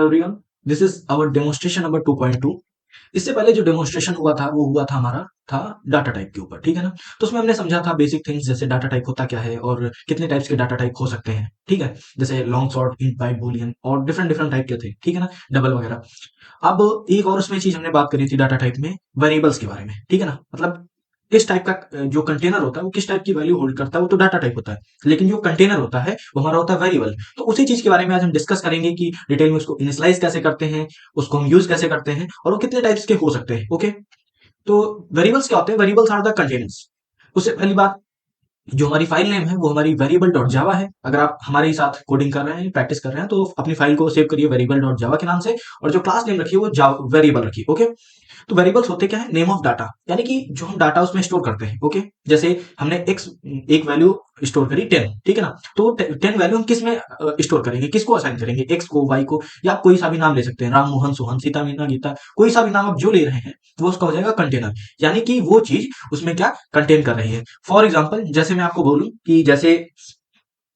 Everyone, this is our demonstration number 2.2। इससे पहले जो डेमोन्स्ट्रेशन हुआ था वो हुआ था हमारा था डाटा टाइप के ऊपर, ठीक है ना। तो उसमें हमने समझा था बेसिक थिंग्स, जैसे डाटा टाइप होता क्या है और कितने टाइप्स के डाटा टाइप हो सकते हैं, ठीक है। जैसे long, short, int, byte, boolean और डिफरेंट डिफरेंट टाइप के थे, ठीक है ना, डबल वगैरह। अब एक और उसमें चीज हमने बात करी थी डाटा टाइप में, वेरिएबल्स के बारे में, ठीक है ना। मतलब किस टाइप का जो कंटेनर होता है वो किस टाइप की वैल्यू होल्ड करता है, वो तो डाटा टाइप होता है। लेकिन जो कंटेनर होता है वो हमारा होता है वेरिएबल। तो उसी चीज के बारे में आज हम डिस्कस करेंगे कि डिटेल में उसको इनिशियलाइज कैसे करते हैं, उसको हम यूज कैसे करते हैं और वो कितने टाइप्स के हो सकते हैं। ओके, तो वेरिएबल्स क्या होते हैं? Variables are the containers. उससे पहली बात, जो हमारी फाइल नेम है वो हमारी वेरिएबल डॉट जावा है। अगर आप हमारे साथ कोडिंग कर रहे हैं, प्रैक्टिस कर रहे हैं, तो अपनी फाइल को सेव करिए वेरिएबल डॉट जावा के नाम से, और जो क्लास नेम रखिए वो वेरिएबल रखिए। ओके, तो वेरिएबल्स होते क्या है? नेम ऑफ डाटा, यानी कि जो हम डाटा उसमें स्टोर करते हैं। ओके, जैसे हमने एक्स एक वैल्यू स्टोर करी 10, ठीक है ना। तो 10 वैल्यू हम किस में स्टोर करेंगे, किसको असाइन करेंगे? एक्स को, वाई को, या आप कोई सा भी नाम ले सकते हैं, राम, मोहन, सोहन, सीता, मीना, गीता, कोई सा भी नाम आप जो ले रहे हैं वो उसका हो जाएगा कंटेनर। यानी कि वो चीज उसमें क्या कंटेन कर रही है। फॉर एग्जाम्पल, जैसे मैं आपको बोलूं कि जैसे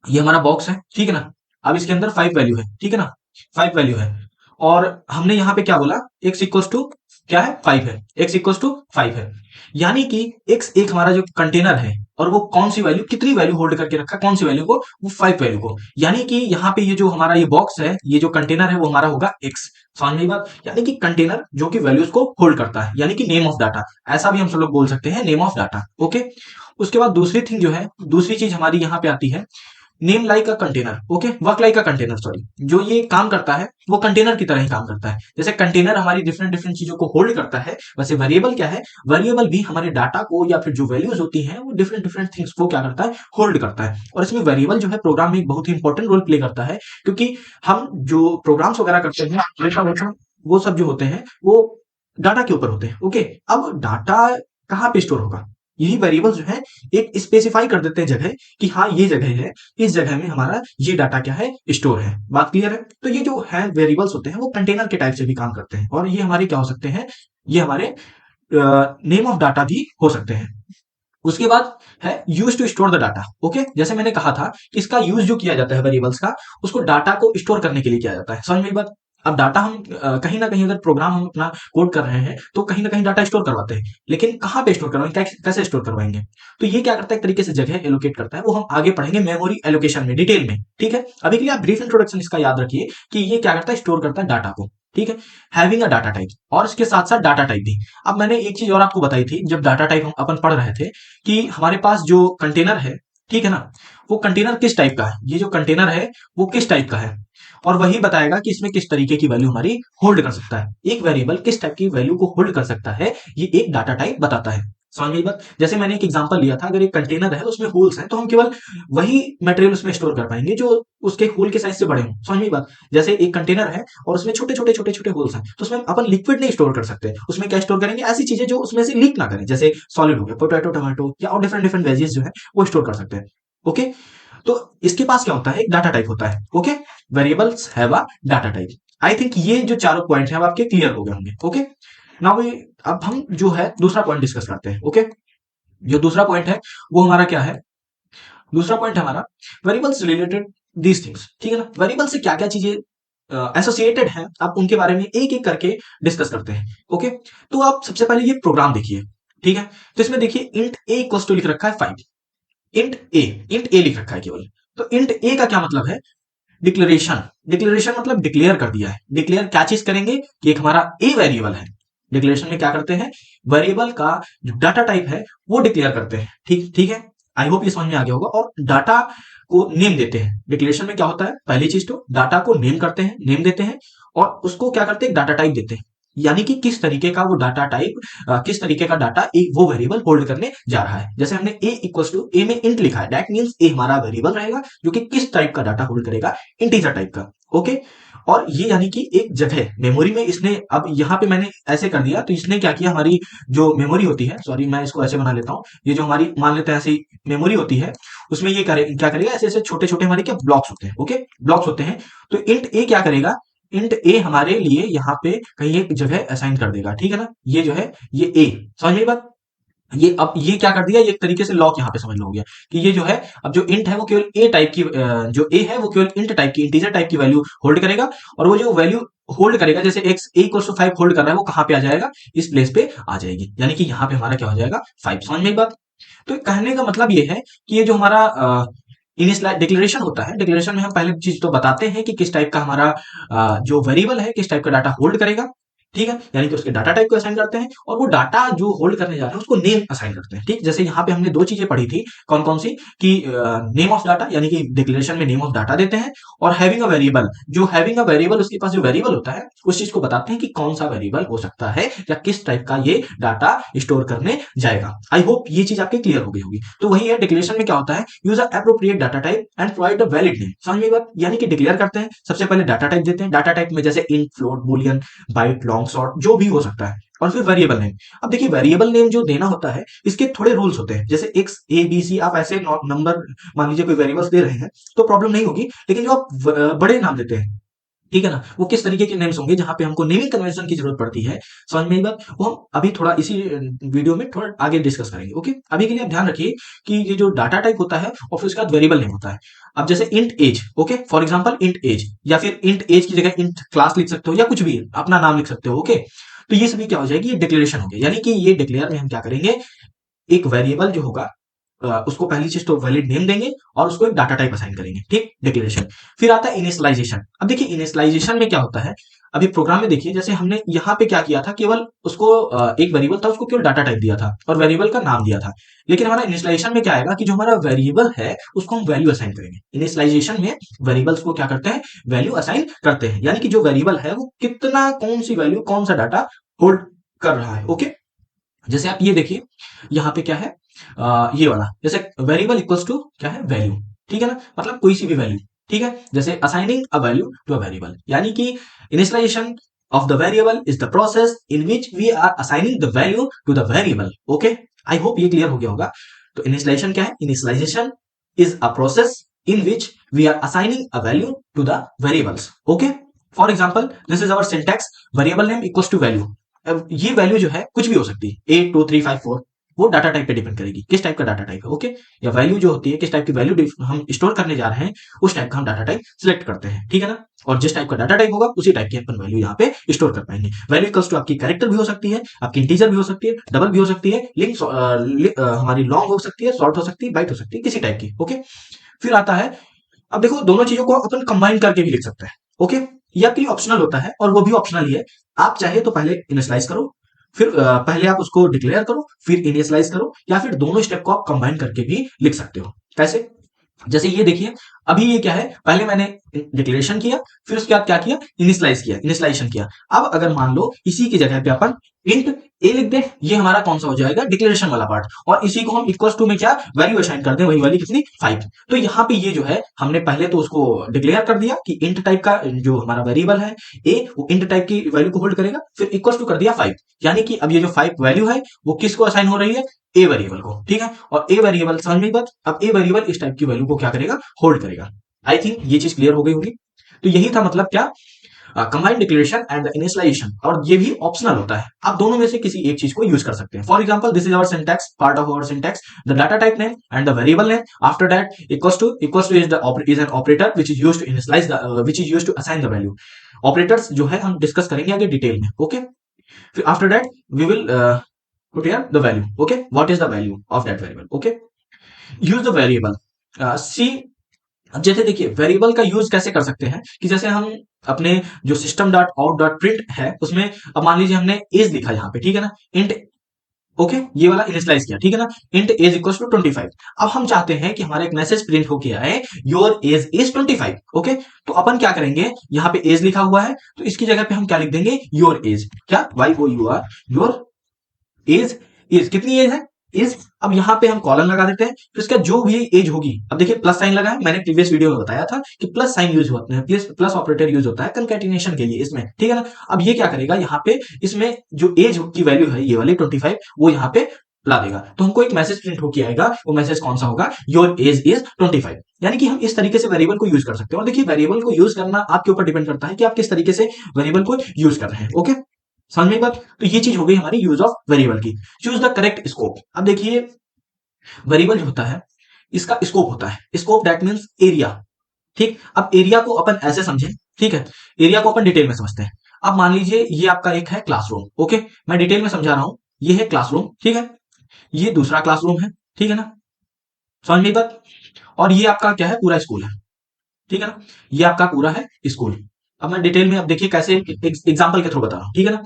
ये हमारा बॉक्स है, ठीक है ना। अब इसके अंदर 5 वैल्यू है, ठीक है ना, 5 वैल्यू है। और हमने यहाँ पे क्या बोला, x इक्वल्स टू क्या है? 5 है, x इक्वल्स टू 5 है। यानी कि x एक हमारा जो कंटेनर है, और वो कौन सी वैल्यू, कितनी वैल्यू होल्ड करके रखा है, कौन सी वैल्यू को? वो 5 वैल्यू को। यानी कि यहाँ पे ये जो हमारा ये बॉक्स है, ये जो कंटेनर है, वो हमारा होगा x। समझ में बात? यानी कि कंटेनर जो कि वैल्यूज को होल्ड करता है, यानी कि नेम ऑफ डाटा, ऐसा भी हम सब लोग बोल सकते हैं, नेम ऑफ डाटा। ओके, उसके बाद दूसरी थिंग जो है, दूसरी चीज हमारी यहाँ पे आती है name like a container. Okay, work like a container, sorry. जो ये काम करता है वो कंटेनर की तरह ही काम करता है। जैसे कंटेनर हमारी डिफरेंट डिफरेंट चीजों को होल्ड करता है, वैसे वेरिएबल क्या है? वेरिएबल भी हमारे डाटा को या फिर जो वैल्यूज होती हैं वो डिफरेंट डिफरेंट थिंग्स को क्या करता है? होल्ड करता है। और इसमें वेरिएबल जो है प्रोग्राम में एक बहुत ही इंपॉर्टेंट रोल प्ले करता है, क्योंकि हम जो प्रोग्राम्स वगैरह करते हैं वो सब जो होते हैं वो डाटा के ऊपर होते हैं। ओके, अब डाटा कहाँ पे स्टोर होगा? यही वेरिएबल जो है एक स्पेसिफाई कर देते हैं जगह, कि हाँ ये जगह है, इस जगह में हमारा ये डाटा क्या है? स्टोर है। बात क्लियर है? तो ये जो है वेरिएबल्स होते हैं वो कंटेनर के टाइप से भी काम करते हैं, और ये हमारे क्या हो सकते हैं? ये हमारे नेम ऑफ डाटा भी हो सकते हैं। उसके बाद है use to store the data. Okay, जैसे मैंने कहा था कि इसका यूज जो किया जाता है वेरिएबल्स का, उसको डाटा को स्टोर करने के लिए किया जाता है। समझ में बात? अब डाटा हम कहीं ना कहीं, अगर प्रोग्राम हम अपना कोड कर रहे हैं तो कहीं ना कहीं डाटा स्टोर करवाते हैं, लेकिन कहाँ पे स्टोर करवाएंगे, कैसे स्टोर करवाएंगे? तो ये क्या करता है, एक तरीके से जगह एलोकेट करता है। वो हम आगे पढ़ेंगे मेमोरी एलोकेशन में, डिटेल में, ठीक है। अभी के लिए आप ब्रीफ इंट्रोडक्शन इसका याद रखिए कि ये क्या करता है? स्टोर करता है डाटा को, ठीक है। हैविंग अ डाटा टाइप, और इसके साथ साथ डाटा टाइप भी। अब मैंने एक चीज और आपको बताई थी जब डाटा टाइप हम अपन पढ़ रहे थे, कि हमारे पास जो कंटेनर है, ठीक है ना, वो कंटेनर किस टाइप का है, ये जो कंटेनर है वो किस टाइप का है, और वही बताएगा कि इसमें किस तरीके की वैल्यू हमारी होल्ड कर सकता है। एक वेरिएबल किस टाइप की वैल्यू को होल्ड कर सकता है, ये एक डाटा टाइप बताता है। समझ में बात? जैसे मैंने एक एग्जांपल लिया था, अगर एक कंटेनर है उसमें होल्स हैं, तो हम केवल वही मटेरियल उसमें स्टोर कर पाएंगे जो उसके होल के साइज से बड़े हों। समझ में बात? जैसे एक कंटेनर है और उसमें छोटे छोटे छोटे छोटे होल्स हैं, तो उसमें अपन लिक्विड नहीं स्टोर कर सकते। उसमें क्या स्टोर करेंगे? ऐसी चीजें जो उसमें से लीक ना करें, जैसे सॉलिड हो गया, पोटैटो, टमाटो, या और डिफरेंट डिफरेंट वेजीज जो है वो स्टोर कर सकते हैं। ओके, तो इसके पास क्या होता है? एक डाटा टाइप होता है। Okay, variables have a data type. I think ये जो चारों पॉइंट है अब आपके क्लियर हो गए होंगे। ओके, नाउ अब हम जो है दूसरा पॉइंट डिस्कस करते हैं। ओके, जो दूसरा पॉइंट है वो हमारा क्या है? दूसरा पॉइंट है हमारा वेरिएबल्स रिलेटेड दीज थिंग्स, ठीक है ना। वेरिएबल से क्या क्या चीजें एसोसिएटेड है, आप उनके बारे में एक एक करके डिस्कस करते हैं। ओके, तो आप सबसे पहले ये प्रोग्राम देखिए, ठीक है। तो इसमें देखिए इंट ए इक्वल्स टू लिख रखा है 5। इंट ए, इंट ए लिख रखा है केवल। तो इंट ए का क्या मतलब है? डिक्लेरेशन। डिक्लेरेशन मतलब डिक्लेयर कर दिया है। डिक्लेयर क्या चीज करेंगे? कि एक हमारा ए वेरिएबल है। डिक्लेरेशन में क्या करते हैं? वेरिएबल का जो डाटा टाइप है वो डिक्लेयर करते हैं। ठीक ठीक है, आई होप ये समझ में आ गया होगा। और डाटा को नेम देते हैं। डिक्लेरेशन में क्या होता है? पहली चीज तो डाटा को नेम करते हैं, नेम देते हैं, और उसको क्या करते हैं? डाटा टाइप देते हैं। यानी कि किस तरीके का वो डाटा टाइप, किस तरीके का डाटा एक वो वेरिएबल होल्ड करने जा रहा है। जैसे हमने ए इक्वल्स टू, ए में इंट लिखा है, दैट मींस ए हमारा वेरिएबल रहेगा जो कि किस टाइप का डाटा होल्ड करेगा? इंटीजर टाइप का। ओके, और ये यानी कि एक जगह मेमोरी में इसने, अब यहां पे मैंने ऐसे कर दिया तो इसने क्या किया, हमारी जो मेमोरी होती है, सॉरी मैं इसको ऐसे बना लेता हूं, ये जो हमारी मान लेते हैं ऐसी मेमोरी होती है, उसमें ये क्या करेगा? ऐसे ऐसे छोटे छोटे हमारे क्या ब्लॉक्स होते हैं। ओके, ब्लॉक्स होते हैं। तो इंट ए क्या करेगा? इंट ए हमारे लिए यहाँ पे कहीं एक जगह असाइन कर देगा, ठीक है ना। ये जो है ये ए, समझ में बात? अब ये क्या कर दिया, ये एक तरीके से लॉक यहाँ पे समझ लो हो गया कि ये जो है, अब जो इंट है वो केवल ए टाइप की, जो ए है वो केवल इंट टाइप की, इंटीजर टाइप की वैल्यू होल्ड करेगा, और वो जो वैल्यू होल्ड करेगा, जैसे एक्स ए इक्वल टू 5 होल्ड कर रहा है, वो कहाँ पे आ जाएगा, इस प्लेस पे आ जाएगी, यानी कि यहाँ पे हमारा क्या हो जाएगा, 5। समझ में एक बात? तो कहने का मतलब ये है कि ये जो हमारा इनिशियल डिक्लेरेशन होता है, डिक्लेरेशन में हम पहले चीज तो बताते हैं कि किस टाइप का हमारा जो वेरिएबल है किस टाइप का डाटा होल्ड करेगा, ठीक है, यानी कि उसके डाटा टाइप को असाइन करते हैं, और वो डाटा जो होल्ड करने जा रहे हैं उसको नेम असाइन करते हैं, ठीक। जैसे यहाँ पे हमने दो चीजें पढ़ी थी, कौन कौन सी, कि नेम ऑफ डाटा, यानी कि डिक्लेरेशन में नेम ऑफ डाटा देते हैं, और हैविंग अ वेरिएबल, जो हैविंग अ वेरिएबल उसके पास जो वेरिएबल होता है उस चीज को बताते हैं कि कौन सा वेरिएबल हो सकता है या किस टाइप का ये डाटा स्टोर करने जाएगा। आई होप ये चीज आपके क्लियर हो गई होगी। तो वही है, डिक्लेरेशन में क्या होता है, use a appropriate data type and provide a valid name. समझ में बात, यानी कि डिक्लेयर करते हैं, सबसे पहले डाटा टाइप देते हैं, डाटा टाइप में जैसे int, float, boolean, byte, long, short, जो भी हो सकता है, और फिर वेरिएबल नेम। अब देखिए वेरिएबल नेम जो देना होता है इसके थोड़े रूल्स होते हैं, जैसे एक्स ए बी सी, आप ऐसे नंबर मान लीजिए कोई वेरिएबल्स दे रहे हैं तो प्रॉब्लम नहीं होगी, लेकिन जो आप बड़े नाम देते हैं, ठीक है ना, वो किस तरीके के नेम्स होंगे जहां पे हमको नेमिंग कन्वेंशन की जरूरत पड़ती है, समझ में आई बात, वो हम अभी थोड़ा इसी वीडियो में थोड़ा आगे डिस्कस करेंगे। ओके, अभी के लिए आप ध्यान रखिए कि ये जो डाटा टाइप होता है और फिर उसके बाद वेरिएबल नेम होता है। अब जैसे int age, okay, for example int age, या फिर इंट एज की जगह इंट क्लास लिख सकते हो, या कुछ भी अपना नाम लिख सकते हो। ओके, तो ये सभी क्या हो जाएगी, ये डिक्लेरेशन हो गया, यानी कि ये डिक्लेयर में हम क्या करेंगे, एक वेरिएबल जो होगा उसको पहली चीज तो वैलिड नेम देंगे और उसको एक डाटा टाइप असाइन करेंगे, ठीक, डिक्लेरेशन। फिर आता है इनिशियलाइजेशन। अब देखिए इनिशियलाइजेशन में क्या होता है, अभी प्रोग्राम में देखिए, जैसे हमने यहाँ पे क्या किया था, केवल उसको एक वेरिएबल था उसको केवल डाटा टाइप दिया था और वेरिएबल का नाम दिया था, लेकिन हमारा इनिशियलाइजेशन में क्या आएगा कि जो हमारा वेरिएबल है उसको हम वैल्यू असाइन करेंगे। इनिशियलाइजेशन में वेरिएबल्स को क्या करते हैं, वैल्यू असाइन करते हैं, यानी कि जो वेरिएबल है वो कितना, कौन सी वैल्यू, कौन सा डाटा होल्ड कर रहा है। ओके, जैसे आप ये देखिए यहाँ पे क्या है, ये वाला, जैसे वेरिएबल इक्वल्स टू क्या है, वैल्यू, ठीक है ना, मतलब कोई सी भी वैल्यू, ठीक है, जैसे assigning a value to a variable, यानी कि initialization of the variable is the process in which we are assigning the value to the variable. Okay, I hope ये क्लियर हो गया होगा। तो इनिशियलाइजेशन क्या है, initialization is a process in which we are assigning a value to the variables. Okay, for example this is our syntax, variable name equals to value. अब ये value जो है कुछ भी हो सकती है, 8 2 3 5 4, वो डाटा टाइप पे डिपेंड करेगी किस टाइप का डाटा टाइप है। ओके, या वैल्यू जो होती है किस टाइप की वैल्यू हम स्टोर करने जा रहे हैं, उस टाइप का हम डाटा टाइप सिलेक्ट करते हैं, ठीक है ना, और जिस टाइप का डाटा टाइप होगा उसी टाइप की अपन वैल्यू यहाँ पे स्टोर कर पाएंगे। वैल्यू इक्वल्स टू आपकी कैरेक्टर भी हो सकती है, आपकी इंटीजर भी हो सकती है, डबल भी हो सकती है, लिंक हमारी लॉन्ग हो सकती है, शॉर्ट हो सकती है, बाइट हो सकती है, किसी टाइप की। ओके, फिर आता है, अब देखो दोनों चीजों को अपन कंबाइन करके भी लिख सकते हैं। ओके, ये आपके लिए ऑप्शनल होता है और वो भी ऑप्शनल ही है, आप चाहे तो पहले इनिशियलाइज करो, फिर पहले आप उसको डिक्लेयर करो, फिर इनिशियलाइज करो, या फिर दोनों स्टेप को आप कंबाइन करके भी लिख सकते हो। कैसे, जैसे ये देखिए, अभी ये क्या है, पहले मैंने डिक्लेरेशन किया, फिर उसके बाद क्या किया, इनिशियलाइज किया, इनिशियलाइजेशन किया। अब अगर मान लो इसी की जगह पे अपन इंट ए लिख दें, ये हमारा कौन सा हो जाएगा, डिक्लेरेशन वाला पार्ट, और इसी को हम इक्वल टू में क्या वैल्यू असाइन कर दें, वही वाली कितनी, 5। तो यहाँ पे ये जो है हमने पहले तो उसको डिक्लेयर कर दिया कि इंट टाइप का जो हमारा वेरिएबल है ए, वो इंट टाइप की वैल्यू को होल्ड करेगा, फिर इक्वल टू कर दिया 5, यानी कि अब ये जो 5 वैल्यू है वो किसको असाइन हो रही है, ए वेरिएबल को, ठीक है, और ए वेरिएबल समझ में बात, अब ए वेरिएबल इस टाइप की वैल्यू को क्या करेगा, होल्ड करेगा। आई थिंक ये चीज क्लियर हो गई होगी। तो यही था मतलब क्या, combined declaration and the initialization, और ये भी ऑप्शनल होता है, आप दोनों में से किसी एक चीज को यूज कर सकते हैं। For example this is our syntax, part of our syntax, the data type name and the variable name, after that equals to is an operator which is used to initialize the which is used to assign the value. Operators जो है हम discuss करेंगे आगे detail में। Okay, फिर after that we will put here the value. Okay, what is the value of that variable? Okay, use the variable, see, अब जैसे देखिए वेरिएबल का यूज कैसे कर सकते हैं, कि जैसे हम अपने जो system dot out dot print है उसमें, अब मान लीजिए हमने एज लिखा यहाँ पे, ठीक है ना, इंट, ओके, ये वाला इनिशियलाइज किया, ठीक है ना, इंट एज इक्वल टू 25। अब हम चाहते हैं कि हमारा एक मैसेज प्रिंट होके आए, योर एज इज 25। ओके, तो अपन क्या करेंगे, यहाँ पे एज लिखा हुआ है तो इसकी जगह पे हम क्या लिख देंगे, योर एज, क्या, Y O U R, your age is, कितनी एज है, इज। अब यहां पे हम कॉलन लगा देते हैं, फिर इसका जो भी एज होगी, अब देखिए प्लस साइन लगा है, मैंने प्रीवियस वीडियो में बताया था कि प्लस साइन यूज होते हैं, प्लस ऑपरेटर यूज होता है कंकैटिनेशन के लिए इसमें, ठीक है ना। अब ये क्या करेगा, यहाँ पे इसमें जो एज की वैल्यू है ये वाली 25, वो यहाँ पे ला देगा, तो हमको एक मैसेज प्रिंट होके आएगा, वो मैसेज कौन सा होगा, योर एज इज 25। यानी कि हम इस तरीके से वेरिएबल को यूज कर सकते हैं, और देखिए वेरिएबल को यूज करना आपके ऊपर डिपेंड करता है कि आप किस तरीके से वेरिएबल को यूज कर रहे हैं। ओके, समझ में बात? तो ये चीज हो गई हमारी यूज ऑफ वेरिएबल की। Choose the correct scope. अब देखिए वेरिएबल जो होता है इसका स्कोप होता है, स्कोप दैट मीन्स एरिया। ठीक, अब एरिया को अपन ऐसे समझें, ठीक है, एरिया को अपन डिटेल में समझते हैं। अब मान लीजिए ये आपका एक है क्लासरूम, ओके, मैं डिटेल में समझा रहा हूं। ये है क्लासरूम, ठीक है, ये दूसरा क्लासरूम है, ठीक है ना, समझ में बात? और ये आपका क्या है, पूरा स्कूल है, ठीक है ना, ये आपका पूरा है स्कूल। अब मैं डिटेल में, अब देखिए कैसे एग्जांपल के थ्रू बता रहा हूं, ठीक है ना।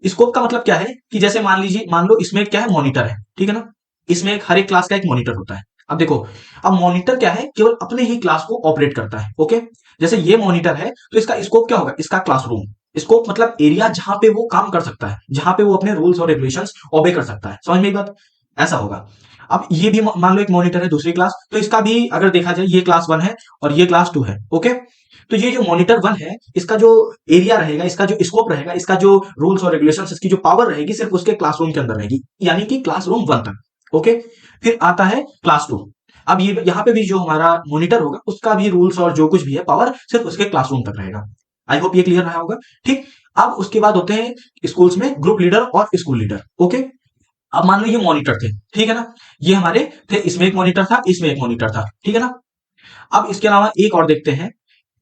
स्कोप का मतलब क्या है कि जैसे मान लीजिए, मान लो इसमें क्या है, मॉनिटर है, ठीक है ना, इसमें एक हर एक क्लास का एक मॉनिटर होता है। अब देखो, अब मॉनिटर क्या है, केवल अपने ही क्लास को ऑपरेट करता है, ओके। जैसे ये मॉनिटर है तो इसका स्कोप क्या होगा, इसका क्लासरूम। स्कोप मतलब एरिया जहां पे वो काम कर सकता है, जहां पे वो अपने रूल्स और रेगुलेशंस ओबे कर सकता है, समझ में बात? ऐसा होगा। अब ये भी मान लो एक मॉनिटर है दूसरी क्लास, तो इसका भी अगर देखा जाए ये क्लास 1 है और ये क्लास 2 है, ओके। तो ये जो मॉनिटर 1 है इसका जो एरिया रहेगा, इसका जो स्कोप रहेगा, इसका जो रूल्स और रेगुलेशंस, इसकी जो पावर रहेगी सिर्फ उसके क्लासरूम के अंदर रहेगी, यानी कि क्लासरूम 1 तक, ओके। फिर आता है क्लास 2। अब ये यहाँ पे भी जो हमारा मॉनिटर होगा उसका भी रूल्स और जो कुछ भी है पावर सिर्फ उसके क्लासरूम तक रहेगा। आई होप ये क्लियर रहा होगा, ठीक। अब उसके बाद होते हैं स्कूल्स में ग्रुप लीडर और स्कूल लीडर, ओके। अब मान लो ये मॉनिटर थे, ठीक है ना, ये हमारे थे, इसमें एक मॉनिटर था, इसमें एक मॉनिटर था, ठीक है ना। अब इसके अलावा एक और देखते हैं,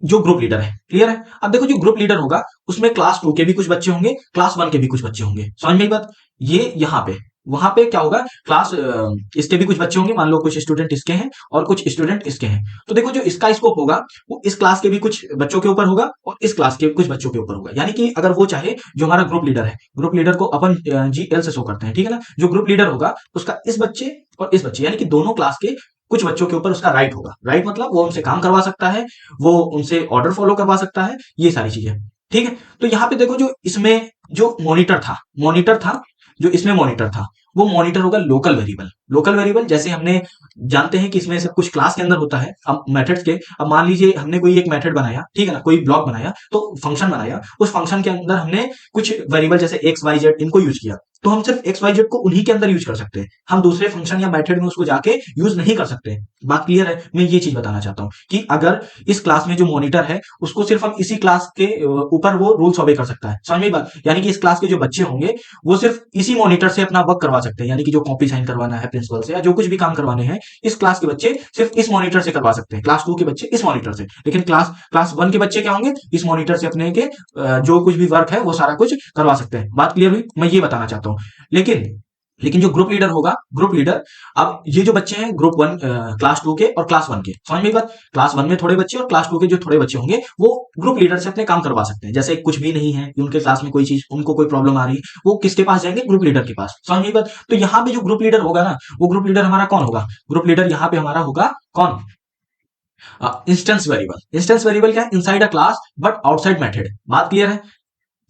जो ग्रुप लीडर है, क्लियर है। अब देखो जो ग्रुप लीडर होगा उसमें क्लास 2 के भी कुछ बच्चे होंगे, क्लास 1 के भी कुछ बच्चे होंगे, समझ में बात? ये यहाँ पे, वहां पे क्या होगा, क्लास इसके भी कुछ बच्चे होंगे, मान लो कुछ स्टूडेंट इसके हैं और कुछ स्टूडेंट इसके हैं। तो देखो जो इसका स्कोप होगा वो इस क्लास के भी कुछ बच्चों के ऊपर होगा और इस क्लास के कुछ बच्चों के ऊपर होगा। यानी कि अगर वो चाहे, जो हमारा ग्रुप लीडर है, ग्रुप लीडर को अपन GL से शो करते हैं, ठीक है ना। जो ग्रुप लीडर होगा उसका इस बच्चे और इस बच्चे, यानी कि दोनों क्लास के कुछ बच्चों के ऊपर उसका राइट होगा। राइट मतलब वो उनसे काम करवा सकता है, वो उनसे ऑर्डर फॉलो करवा सकता है, ये सारी चीजें, ठीक है। तो यहाँ पे देखो जो इसमें जो मॉनिटर था, जो इसमें मॉनिटर था, वो मॉनिटर होगा लोकल वेरिएबल। लोकल वेरिएबल जैसे हमने जानते हैं कि इसमें सब कुछ क्लास के अंदर होता है, अब मेथड्स के। अब मान लीजिए हमने कोई एक मेथड बनाया, ठीक है ना, कोई ब्लॉक बनाया, तो फंक्शन बनाया, उस फंक्शन के अंदर हमने कुछ वेरिएबल जैसे एक्स वाई जेड इनको यूज किया, तो हम सिर्फ एक्स वाई जेड को उन्हीं के अंदर यूज कर सकते हैं, हम दूसरे फंक्शन या मेथड में उसको जाके यूज नहीं कर सकते। बात क्लियर है? मैं ये चीज बताना चाहता हूं कि अगर इस क्लास में जो मॉनिटर है उसको सिर्फ हम इसी क्लास के ऊपर वो रूल्स ओबे कर सकता है, समझ में बात? यानी कि इस क्लास के जो बच्चे होंगे वो सिर्फ इसी मॉनिटर से अपना वर्क करवा सकते हैं, यानी कि जो कॉपी साइन करवाना है प्रिंसिपल से या जो कुछ भी काम करवाने हैं, इस क्लास के बच्चे सिर्फ इस मॉनिटर से करवा सकते हैं, क्लास 2 के बच्चे इस मॉनिटर से। लेकिन क्लास क्लास 1 के बच्चे क्या होंगे, इस मॉनिटर से अपने के जो कुछ भी वर्क है वो सारा कुछ करवा सकते हैं। बात क्लियर हुई? मैं ये बताना चाहता हूं। लेकिन लेकिन जो ग्रुप लीडर होगा, ग्रुप लीडर, अब ये जो बच्चे हैं ग्रुप 1, क्लास 2 के और क्लास 1 के, समझ में बात? क्लास 1 में थोड़े बच्चे और क्लास 2 के जो थोड़े बच्चे होंगे वो ग्रुप लीडर से अपने काम करवा सकते हैं। जैसे कुछ भी नहीं है उनके क्लास में, कोई चीज उनको कोई प्रॉब्लम आ रही है, वो किसके पास जाएंगे, ग्रुप लीडर के पास, समझ में बात? तो यहाँ पे जो ग्रुप लीडर होगा ना, वो ग्रुप लीडर हमारा कौन होगा, ग्रुप लीडर यहाँ पे हमारा होगा कौन, इंस्टेंस वेरिएबल। इंस्टेंस वेरिएबल क्या है, inside a class but outside method. बात क्लियर है?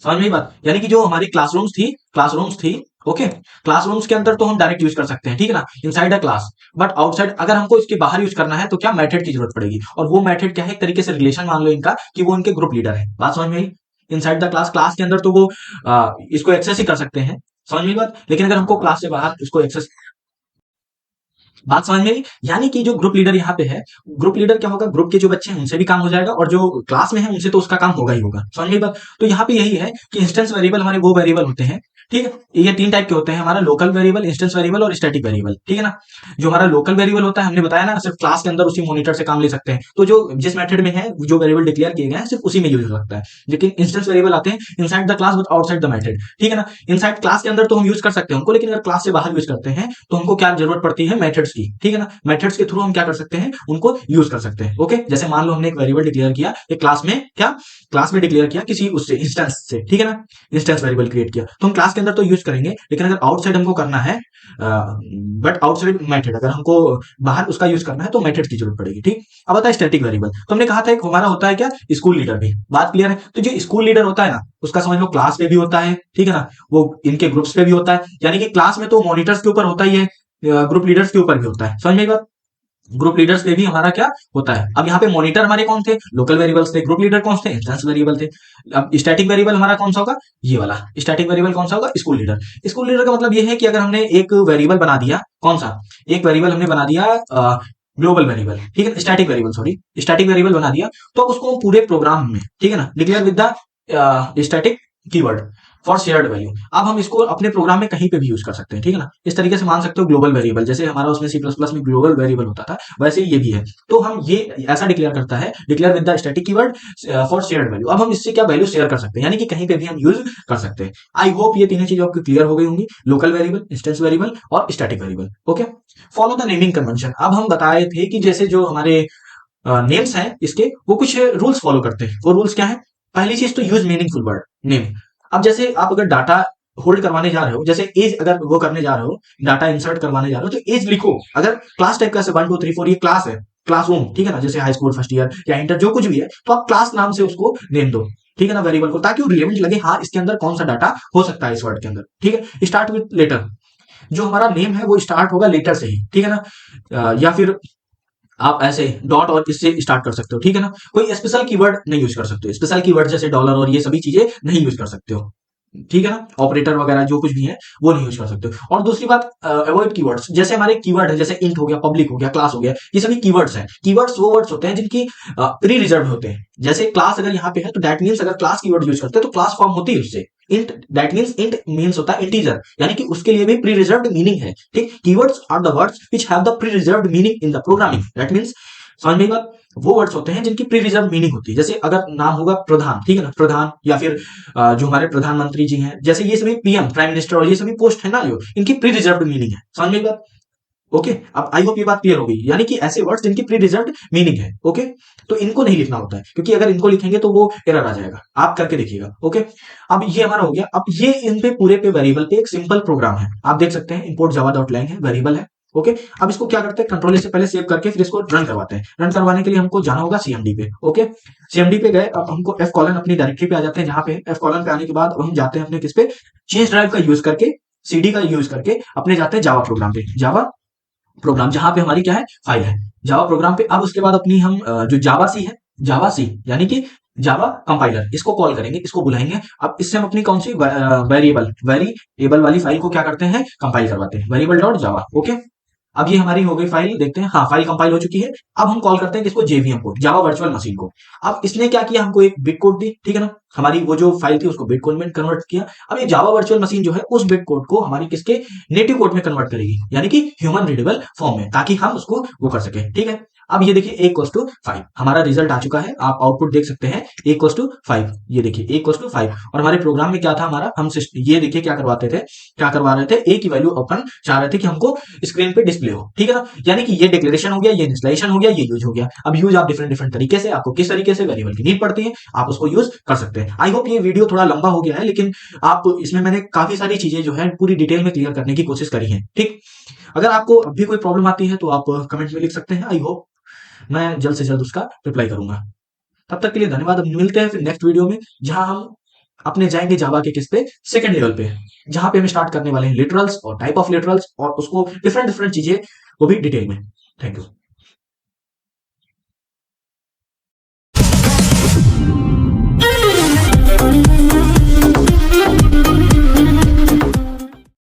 समझ में बात? यानी कि जो हमारी क्लासरूम्स थी, ओके, क्लासरूम्स के अंदर तो हम डायरेक्ट यूज कर सकते हैं, ठीक है ना, inside a class. But outside अगर हमको इसके बाहर यूज करना है तो क्या, मेथड की जरूरत पड़ेगी। और वो मेथड क्या है, एक तरीके से रिलेशन मान लो इनका कि वो इनके ग्रुप लीडर है। बात समझ में आई? इनसाइड द क्लास, क्लास के अंदर तो वो इसको एक्सेस ही कर सकते हैं, समझ में बात? लेकिन अगर हमको क्लास से बाहर इसको एक्सेस, बात समझ में आई? यानी कि जो ग्रुप लीडर यहाँ पे है, ग्रुप लीडर क्या होगा, ग्रुप के जो बच्चे हैं उनसे भी काम हो जाएगा और जो क्लास में है उनसे तो उसका काम होगा ही होगा, समझ में बात? तो यहाँ पे यही है कि इंस्टेंस वेरिएबल हमारे वो वेरिएबल होते हैं, ठीक है। ये 3 टाइप के होते हैं हमारा, लोकल वेरिएबल, इंस्टेंस वेरिएबल और स्टैटिक वेरिएबल, ठीक है ना। जो हमारा लोकल वेरिएबल होता है, हमने बताया ना, सिर्फ क्लास के अंदर उसी मॉनिटर से काम ले सकते हैं, तो जो जिस मेथड में है जो वेरिएबल डिक्लेयर किए गए हैं सिर्फ उसी में यूज हो सकता है। लेकिन इंस्टेंस वेरिएबल आते हैं inside the class but outside the method, ठीक है ना। इनसाइड क्लास के अंदर तो हम यूज कर सकते हैं उनको, लेकिन अगर क्लास से बाहर यूज करते हैं तो हमको क्या जरूरत पड़ती है, मेथड्स की, ठीक है ना। मेथड्स के थ्रू हम क्या कर सकते हैं, उनको यूज कर सकते हैं, ओके। जैसे मान लो हमने एक वेरिएबल डिक्लेयर किया एक क्लास में, क्या क्लास में डिक्लेयर किया किसी उससे इंस्टेंस से, ठीक है ना, इंस्टेंस वेरिएबल क्रिएट किया, तो हम क्लास के अंदर तो यूज करेंगे, लेकिन अगर आउटसाइड हमको करना है, बट आउटसाइड मेथड, अगर हमको बाहर उसका यूज करना है तो मेथड की जरूरत पड़ेगी, ठीक। अब आता है स्टैटिक वेरिएबल। तो हमने कहा था एक हमारा होता है क्या, स्कूल लीडर भी। बात क्लियर है? तो जो स्कूल लीडर होता है ना, उसका समझ लो क्लास पे भी होता है, ठीक है ना, वो इनके ग्रुप्स पे भी होता है, यानी कि क्लास में तो मॉनिटर्स के ऊपर होता ही है, ग्रुप लीडर्स के ऊपर भी होता है, समझ में आई बात? ग्रुप लीडर्स पे भी हमारा क्या होता है। अब यहाँ पे मॉनिटर हमारे कौन थे, लोकल वेरिएबल्स थे, ग्रुप लीडर कौन थे, इंस्टेंस वेरिएबल थे। अब स्टैटिक वेरिएबल हमारा कौन सा होगा, ये वाला स्टैटिक वेरिएबल कौन सा होगा, स्कूल लीडर। स्कूल लीडर का मतलब ये है कि अगर हमने एक वेरिएबल बना दिया, कौन सा, एक वेरिएबल हमने बना दिया ग्लोबल वेरिएबल, ठीक है, static variable, sorry, static variable बना दिया, तो उसको पूरे प्रोग्राम में, ठीक है ना, declare with the static keyword. For shared value. अब हम इसको अपने प्रोग्राम में कहीं पे भी यूज कर सकते हैं, ठीक है ना। इस तरीके से मान सकते हो ग्लोबल वेरिएबल, जैसे हमारा उसमें सी प्लस प्लस में ग्लोबल वेरिएबल होता था, वैसे ही ये भी है। तो हम ये ऐसा डिक्लेयर करता है, declare with the static keyword for shared value. अब हम इससे क्या वैल्यू शेयर कर सकते हैं, यानी कि कहीं पे भी हम यूज कर सकते हैं। आई होप ये तीनों चीजें आपको क्लियर हो गई होंगी, लोकल वेरिएबल, इंस्टेंस वेरिएबल और static variable. Okay, follow the naming convention. अब हम बताए थे कि जैसे जो हमारे नेम्स हैं इसके, वो कुछ रूल्स फॉलो करते हैं। वो रूल्स क्या है? पहली चीज तो यूज मीनिंगफुल वर्ड नेम। अब जैसे आप अगर डाटा होल्ड करवाने जा रहे हो, जैसे एज अगर वो करने जा रहे हो, डाटा इंसर्ट करवाने जा रहे हो, तो एज लिखो। अगर क्लास टाइप का 1 2 3 4 ये क्लास है, क्लासरूम, ठीक है ना, जैसे हाई स्कूल फर्स्ट ईयर या इंटर जो कुछ भी है, तो आप क्लास नाम से उसको नेम दो, ठीक है ना, वेरिएबल को, ताकि वो रिलेवेंट लगे, हाँ इसके अंदर कौन सा डाटा हो सकता है इस वर्ड के अंदर, ठीक है। स्टार्ट विथ लेटर, जो हमारा नेम है वो स्टार्ट होगा लेटर से ही, ठीक है ना। या फिर आप ऐसे डॉट और इससे स्टार्ट कर सकते हो, ठीक है ना। कोई स्पेशल कीवर्ड नहीं यूज कर सकते हो, स्पेशल कीवर्ड जैसे डॉलर और ये सभी चीजें नहीं यूज कर सकते हो, ठीक है ना। ऑपरेटर वगैरह जो कुछ भी है वो नहीं यूज कर सकते हो। और दूसरी बात, अवॉइड कीवर्ड्स। जैसे हमारे कीवर्ड है, जैसे इंट हो गया, पब्लिक हो गया, क्लास हो गया, ये सभी कीवर्ड्स हैं। कीवर्ड्स वो वर्ड्स होते हैं जिनकी प्री रिजर्व होते हैं। जैसे क्लास अगर यहाँ पे है तो दैट मीन्स अगर क्लास कीवर्ड यूज करते हैं तो क्लास फॉर्म होती है उससे। Int, that means int means होता है इंटीजर, यानी कि उसके लिए भी प्री रिजर्व्ड मीनिंग है, ठीक। Keywords are the words which have the pre reserved meaning in the programming. That means, समझ में बात, वो वर्ड्स होते हैं जिनकी प्री रिजर्व मीनिंग होती है। जैसे अगर नाम होगा प्रधान, ठीक है ना, प्रधान, या फिर जो हमारे प्रधानमंत्री जी हैं, जैसे ये सभी पीएम, प्राइम मिनिस्टर और ये सभी पोस्ट है ना, जो इनकी प्री रिजर्व मीनिंग है। समझ में बात? ओके, अब आई होप ये बात क्लियर हो गई। यानी कि ऐसे वर्ड्स जिनकी प्री रिजर्व मीनिंग है, ओके, तो इनको नहीं लिखना होता है, क्योंकि अगर इनको लिखेंगे तो वो एरर आ जाएगा। आप करके देखिएगा, ओके। अब ये हमारा हो गया। अब ये इन पे पूरे पे वेरिएबल पे एक सिंपल प्रोग्राम है, आप देख सकते हैं, इंपोर्ट जावा डॉट लाइन है, वेरिएबल है, ओके। अब इसको क्या करते हैं, कंट्रोल से पहले सेव करके फिर इसको रन करवाते हैं। रन करवाने के लिए हमको जाना होगा सीएमडी पे, ओके। सीएमडी पे गए, अब हमको एफ कॉलन अपनी डायरेक्टरी पे आ जाते हैं, जहां पे एफ कॉलन पे आने के बाद हम जाते हैं अपने किस पे, चेंज ड्राइव का यूज करके, सीडी का यूज करके अपने जाते हैं जावा प्रोग्राम पे, जावा प्रोग्राम, जहां पे हमारी क्या है, फाइल है, जावा प्रोग्राम पे। अब उसके बाद अपनी हम जो जावा सी है, जावा सी यानी कि जावा कंपाइलर, इसको कॉल करेंगे, इसको बुलाएंगे। अब इससे हम अपनी कौन सी वेरिएबल वाली फाइल को क्या करते हैं, कंपाइल करवाते हैं, वेरिएबल डॉट जावा, ओके। अब ये हमारी हो गई फाइल, देखते हैं, हाँ फाइल कंपाइल हो चुकी है। अब हम कॉल करते हैं किसको, जेवीएम को, जावा वर्चुअल मशीन को। अब इसने क्या किया, हमको एक बिट कोड दी, ठीक है ना, हमारी वो जो फाइल थी उसको बिट कोड में कन्वर्ट किया। अब ये जावा वर्चुअल मशीन जो है उस बिट कोड को हमारी किसके, नेटिव कोड में कन्वर्ट करेगी, यानी कि ह्यूमन रीडेबल फॉर्म में, ताकि हम उसको वो कर सके, ठीक है। अब ये देखिए a इक्वल्स टू 5 हमारा रिजल्ट आ चुका है, आप आउटपुट देख सकते हैं, a इक्वल्स टू 5, ये देखिए a इक्वल्स टू 5। और हमारे प्रोग्राम में क्या था हमारा, हम ये देखिए क्या करवाते थे, क्या करवा रहे थे, a की वैल्यू अपन चाह रहे थे कि हमको स्क्रीन पे डिस्प्ले हो, ठीक है ना। यानी कि ये डिक्लेरेशन हो गया, ये इंस्टॉलेशन हो गया, ये यूज हो गया। अब यूज आप डिफरेंट डिफरेंट तरीके से, आपको किस तरीके से वेरिएबल की नीड पड़ती है आप उसको यूज कर सकते हैं। आई होप ये वीडियो थोड़ा लंबा हो गया है, लेकिन आप इसमें मैंने काफी सारी चीजें जो है पूरी डिटेल में क्लियर करने की कोशिश करी है, ठीक। अगर आपको अब भी कोई प्रॉब्लम आती है तो आप कमेंट में लिख सकते हैं, आई होप मैं जल्द से जल्द उसका रिप्लाई करूंगा। तब तक के लिए धन्यवाद। अब मिलते हैं फिर नेक्स्ट वीडियो में, जहां हम अपने जाएंगे जावा के किस पे, सेकंड लेवल पे, जहां पे हम स्टार्ट करने वाले हैं लिटरल्स और टाइप ऑफ लिटरल्स, और उसको डिफरेंट डिफरेंट चीजें वो भी डिटेल में। Thank you.